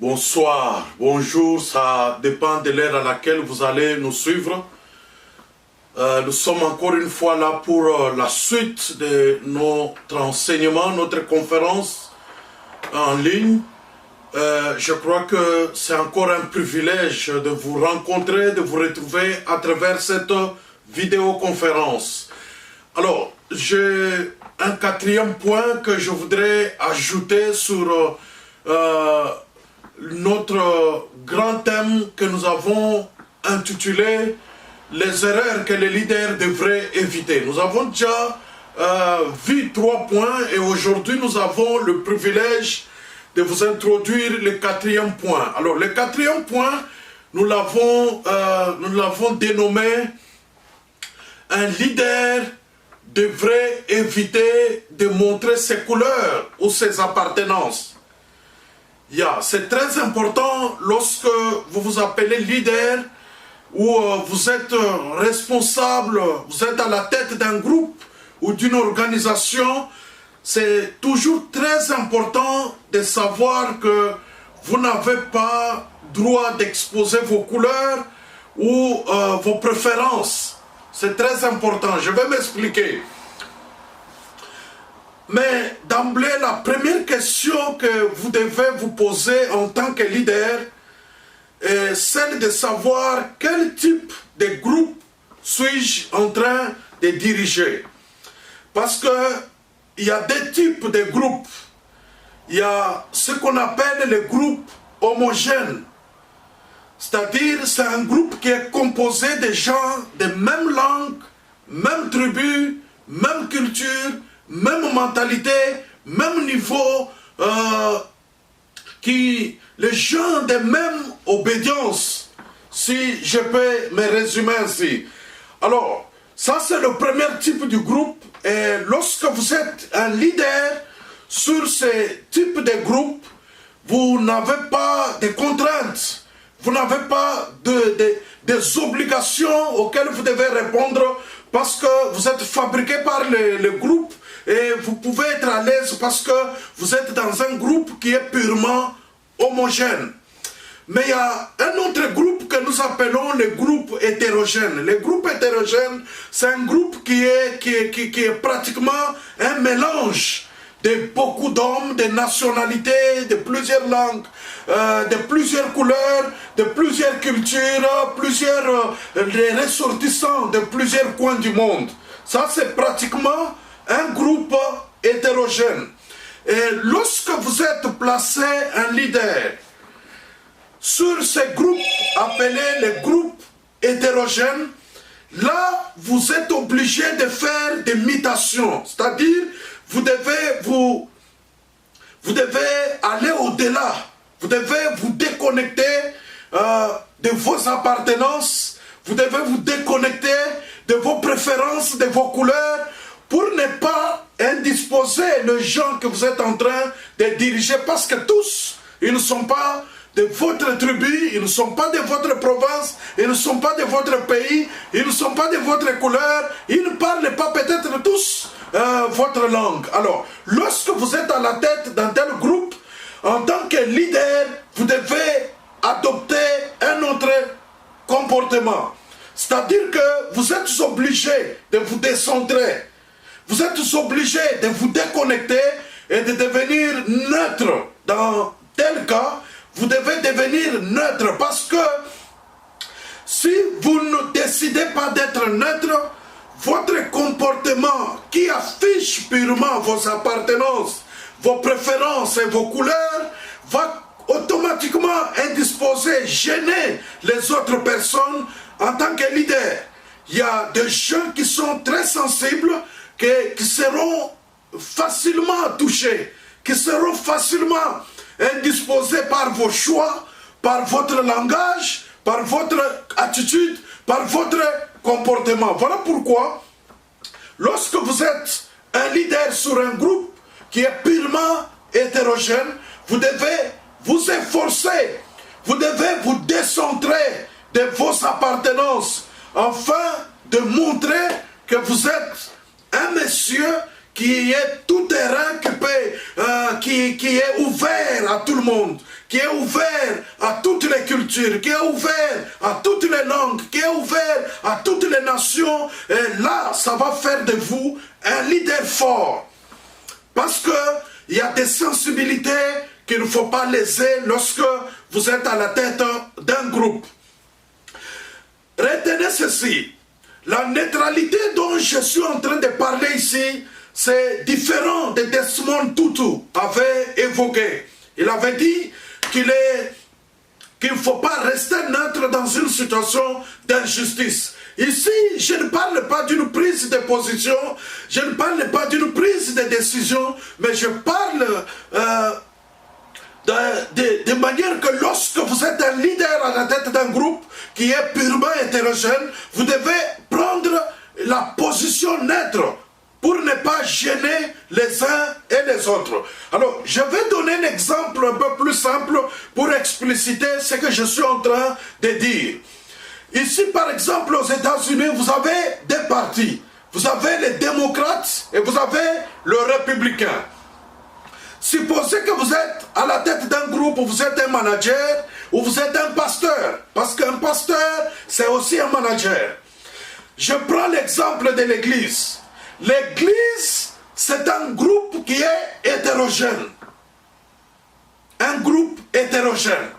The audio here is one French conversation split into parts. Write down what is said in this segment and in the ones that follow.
Bonsoir, bonjour, ça dépend de l'heure à laquelle vous allez nous suivre. Nous sommes encore une fois là pour la suite de notre enseignement, notre conférence en ligne. Je crois que c'est encore un privilège de vous rencontrer, de vous retrouver à travers cette vidéoconférence. Alors, j'ai un quatrième point que je voudrais ajouter sur notre grand thème que nous avons intitulé « Les erreurs que les leaders devraient éviter ». Nous avons déjà vu 3 points et aujourd'hui nous avons le privilège de vous introduire le quatrième point. Alors le quatrième point, nous l'avons dénommé « Un leader devrait éviter de montrer ses couleurs ou ses appartenances ». C'est très important lorsque vous vous appelez leader ou vous êtes responsable, vous êtes à la tête d'un groupe ou d'une organisation. C'est toujours très important de savoir que vous n'avez pas droit d'exposer vos couleurs ou vos préférences. C'est très important, je vais m'expliquer. Mais d'emblée, la première question que vous devez vous poser en tant que leader est celle de savoir quel type de groupe suis-je en train de diriger. Parce qu'il y a deux types de groupes. Il y a ce qu'on appelle le groupe homogène. C'est-à-dire, c'est un groupe qui est composé de gens de même langue, même tribu, même culture, même mentalité, même niveau, les gens de même obédience, si je peux me résumer ainsi. Alors, ça c'est le premier type du groupe, et lorsque vous êtes un leader sur ce type de groupe, vous n'avez pas de contraintes, vous n'avez pas des obligations auxquelles vous devez répondre parce que vous êtes fabriqué par le groupe et vous pouvez être à l'aise parce que vous êtes dans un groupe qui est purement homogène. Mais il y a un autre groupe que nous appelons le groupe hétérogène. Le groupe hétérogène, c'est un groupe qui est pratiquement un mélange de beaucoup d'hommes, de nationalités, de plusieurs langues, de plusieurs couleurs, de plusieurs cultures, les ressortissants de plusieurs coins du monde. Ça, c'est pratiquement un groupe hétérogène. Et lorsque vous êtes placé un leader sur ce groupe appelé le groupe hétérogène, là, vous êtes obligé de faire des mutations. C'est-à-dire, vous devez aller au-delà. Vous devez vous déconnecter de vos appartenances. Vous devez vous déconnecter de vos préférences, de vos couleurs, pour ne pas indisposer les gens que vous êtes en train de diriger, parce que tous, ils ne sont pas de votre tribu, ils ne sont pas de votre province, ils ne sont pas de votre pays, ils ne sont pas de votre couleur, ils ne parlent pas peut-être tous votre langue. Alors, lorsque vous êtes à la tête d'un tel groupe, en tant que leader, vous devez adopter un autre comportement. C'est-à-dire que vous êtes obligé de vous décentrer. Vous êtes obligé de vous déconnecter et de devenir neutre. Dans tel cas, vous devez devenir neutre parce que si vous ne décidez pas d'être neutre, votre comportement qui affiche purement vos appartenances, vos préférences et vos couleurs va automatiquement indisposer, gêner les autres personnes en tant que leader. Il y a des gens qui sont très sensibles, qui seront facilement touchés, qui seront facilement indisposés par vos choix, par votre langage, par votre attitude, par votre comportement. Voilà pourquoi, lorsque vous êtes un leader sur un groupe qui est purement hétérogène, vous devez vous efforcer, vous devez vous décentrer de vos appartenances, afin de montrer que vous êtes un monsieur qui est tout terrain, qui est ouvert à tout le monde, qui est ouvert à toutes les cultures, qui est ouvert à toutes les langues, qui est ouvert à toutes les nations, et là, ça va faire de vous un leader fort. Parce qu'il y a des sensibilités qu'il ne faut pas léser lorsque vous êtes à la tête d'un groupe. Retenez ceci, la neutralité dont je suis en train de parler ici, c'est différent de Desmond Tutu avait évoqué. Il avait dit qu'il ne faut pas rester neutre dans une situation d'injustice. Ici, je ne parle pas d'une prise de position, je ne parle pas d'une prise de décision, mais je parle de manière que lorsque vous êtes un leader à la tête d'un groupe qui est purement hétérogène, vous devez prendre la position neutre pour ne pas gêner les uns et les autres. Alors, je vais donner un exemple un peu plus simple pour expliciter ce que je suis en train de dire. Ici, par exemple, aux États-Unis, vous avez deux partis. Vous avez les démocrates et vous avez le républicain. Supposez que vous êtes à la tête d'un groupe, où vous êtes un manager, ou vous êtes un pasteur. Parce qu'un pasteur, c'est aussi un manager. Je prends l'exemple de l'Église. L'Église, c'est un groupe qui est hétérogène. Un groupe hétérogène.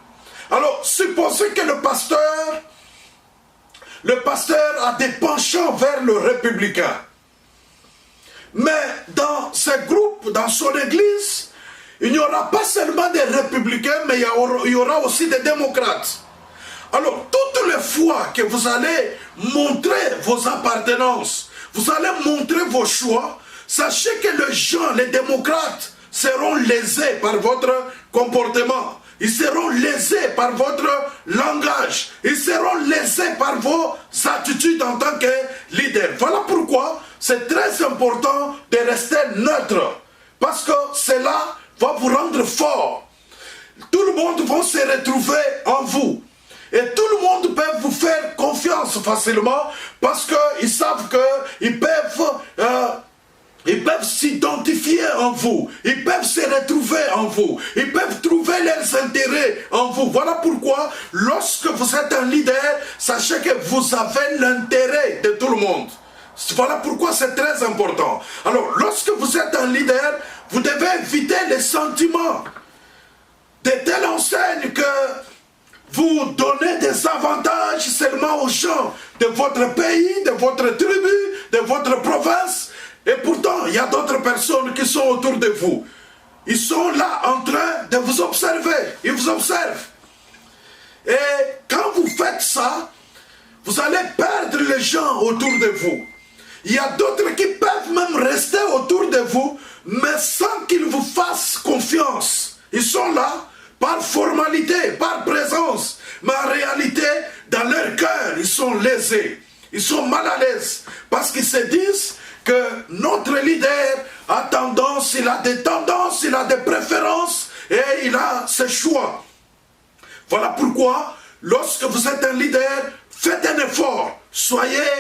Alors, supposez que le pasteur a des penchants vers le républicain. Mais dans ce groupe, dans son Église, il n'y aura pas seulement des républicains, mais il y aura aussi des démocrates. Alors, toutes les fois que vous allez montrer vos appartenances, vous allez montrer vos choix, sachez que les gens, les démocrates, seront lésés par votre comportement. Ils seront lésés par votre langage. Ils seront lésés par vos attitudes en tant que leader. Voilà pourquoi c'est très important de rester neutre. Parce que cela va vous rendre fort. Tout le monde va se retrouver en vous. Et tout le monde peut vous faire confiance facilement parce qu'ils savent qu'ils peuvent s'identifier en vous. Ils peuvent se retrouver en vous. Ils peuvent trouver leurs intérêts en vous. Voilà pourquoi, lorsque vous êtes un leader, sachez que vous avez l'intérêt de tout le monde. Voilà pourquoi c'est très important. Alors, lorsque vous êtes un leader, vous devez éviter les sentiments de telle enseigne que vous donnez des avantages seulement aux gens de votre pays, de votre tribu, de votre province. Et pourtant, il y a d'autres personnes qui sont autour de vous. Ils sont là en train de vous observer. Ils vous observent. Et quand vous faites ça, vous allez perdre les gens autour de vous. Il y a d'autres qui peuvent même rester autour de vous, mais sans qu'ils vous fassent confiance. Ils sont là par formalité, par présence. Mais en réalité, dans leur cœur, ils sont lésés. Ils sont mal à l'aise. Parce qu'ils se disent que notre leader a tendance, il a des tendances, il a des préférences et il a ses choix. Voilà pourquoi, lorsque vous êtes un leader, faites un effort. Soyez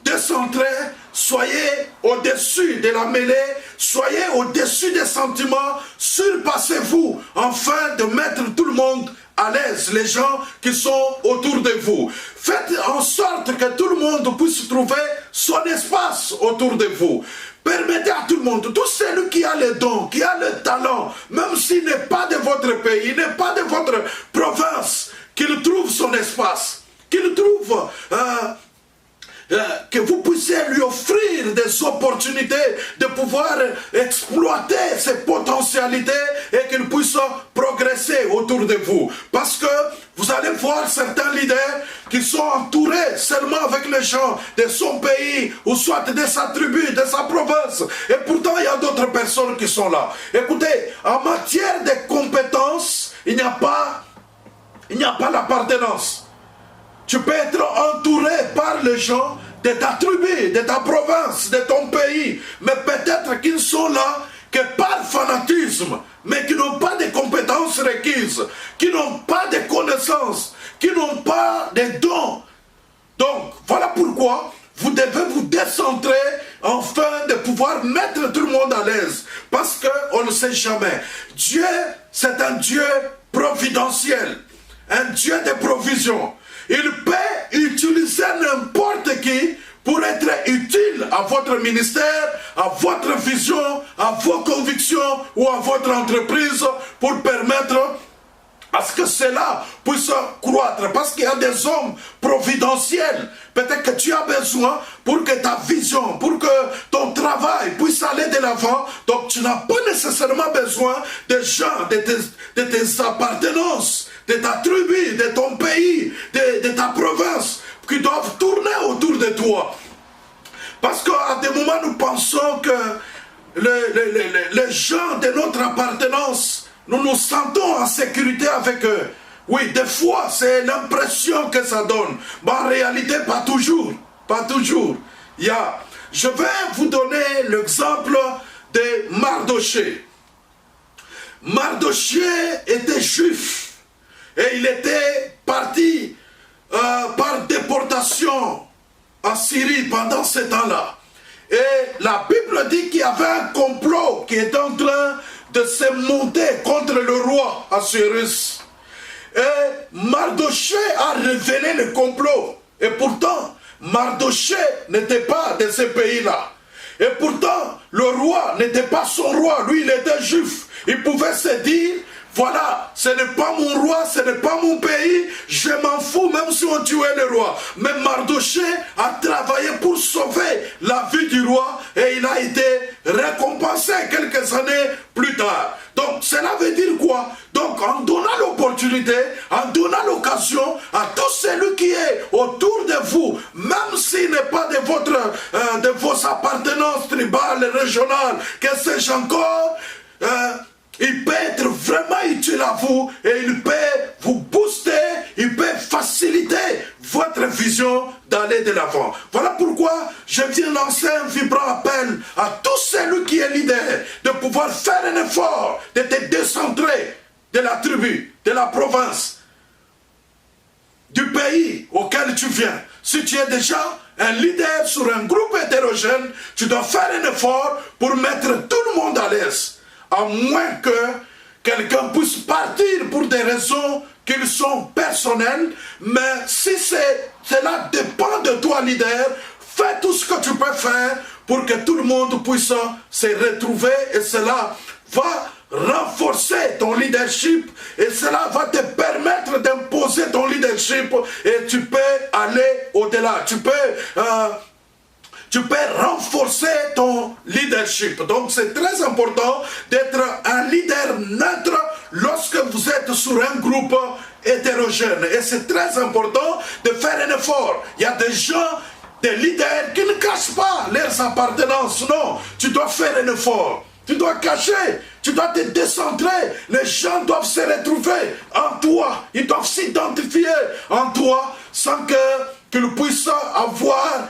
décentré, soyez au-dessus de la mêlée, soyez au-dessus des sentiments, surpassez-vous afin de mettre tout le monde à l'aise, les gens qui sont autour de vous. Faites en sorte que tout le monde puisse trouver son espace autour de vous. Permettez à tout le monde, tout celui qui a le don, qui a le talent, même s'il n'est pas de votre pays, il n'est pas de votre province, qu'il trouve son espace, qu'il trouve... que vous puissiez lui offrir des opportunités de pouvoir exploiter ses potentialités et qu'il puisse progresser autour de vous. Parce que vous allez voir certains leaders qui sont entourés seulement avec les gens de son pays ou soit de sa tribu, de sa province. Et pourtant, il y a d'autres personnes qui sont là. Écoutez, en matière de compétences, il n'y a pas l'appartenance. Tu peux être entouré par les gens de ta tribu, de ta province, de ton pays, mais peut-être qu'ils sont là que par fanatisme, mais qui n'ont pas de compétences requises, qui n'ont pas de connaissances, qui n'ont pas de dons. Donc, voilà pourquoi vous devez vous décentrer afin de pouvoir mettre tout le monde à l'aise. Parce qu'on ne sait jamais. Dieu, c'est un Dieu providentiel, un Dieu de provision. Il peut utiliser n'importe qui pour être utile à votre ministère, à votre vision, à vos convictions ou à votre entreprise pour permettre à ce que cela puisse croître. Parce qu'il y a des hommes providentiels. Peut-être que tu as besoin pour que ta vision, pour que ton travail puisse aller de l'avant. Donc tu n'as pas nécessairement besoin de gens, de tes appartenances, de ta tribu, de ton pays, de ta province, qui doivent tourner autour de toi. Parce qu'à des moments, nous pensons que les gens de notre appartenance, nous nous sentons en sécurité avec eux. Oui, des fois, c'est l'impression que ça donne. Mais en réalité, pas toujours. Pas toujours. Je vais vous donner l'exemple de Mardoché. Mardoché était juif. Et il était parti par déportation en Syrie pendant ce temps-là. Et la Bible dit qu'il y avait un complot qui était en train de se monter contre le roi Assuérus. Et Mardoché a révélé le complot. Et pourtant, Mardoché n'était pas de ce pays-là. Et pourtant, le roi n'était pas son roi. Lui, il était juif. Il pouvait se dire, voilà, ce n'est pas mon roi, ce n'est pas mon pays, je m'en fous même si on tuait le roi. Mais Mardoché a travaillé pour sauver la vie du roi et il a été récompensé quelques années plus tard. Donc cela veut dire quoi? Donc en donnant l'opportunité, en donnant l'occasion à tout celui qui est autour de vous, même s'il n'est pas de vos appartenances tribales, régionales, que sais-je encore, il peut être vraiment utile à vous et il peut vous booster, il peut faciliter votre vision d'aller de l'avant. Voilà pourquoi je viens lancer un vibrant appel à tout celui qui est leader de pouvoir faire un effort, de te décentrer de la tribu, de la province, du pays auquel tu viens. Si tu es déjà un leader sur un groupe hétérogène, tu dois faire un effort pour mettre tout le monde à l'aise. À moins que quelqu'un puisse partir pour des raisons qui sont personnelles, mais si cela dépend de toi, leader, fais tout ce que tu peux faire pour que tout le monde puisse se retrouver et cela va renforcer ton leadership et cela va te permettre d'imposer ton leadership et tu peux aller au-delà. Tu peux renforcer ton leadership. Donc c'est très important d'être un leader neutre lorsque vous êtes sur un groupe hétérogène. Et c'est très important de faire un effort. Il y a des gens, des leaders qui ne cachent pas leurs appartenances. Non, tu dois faire un effort. Tu dois cacher, tu dois te décentrer. Les gens doivent se retrouver en toi. Ils doivent s'identifier en toi sans qu'ils puissent avoir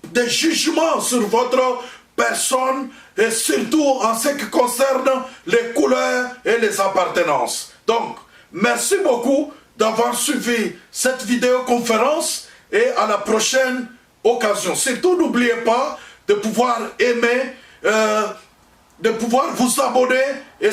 des jugements sur votre personne et surtout en ce qui concerne les couleurs et les appartenances. Donc, merci beaucoup d'avoir suivi cette vidéoconférence et à la prochaine occasion. Surtout, n'oubliez pas de pouvoir aimer, de pouvoir vous abonner.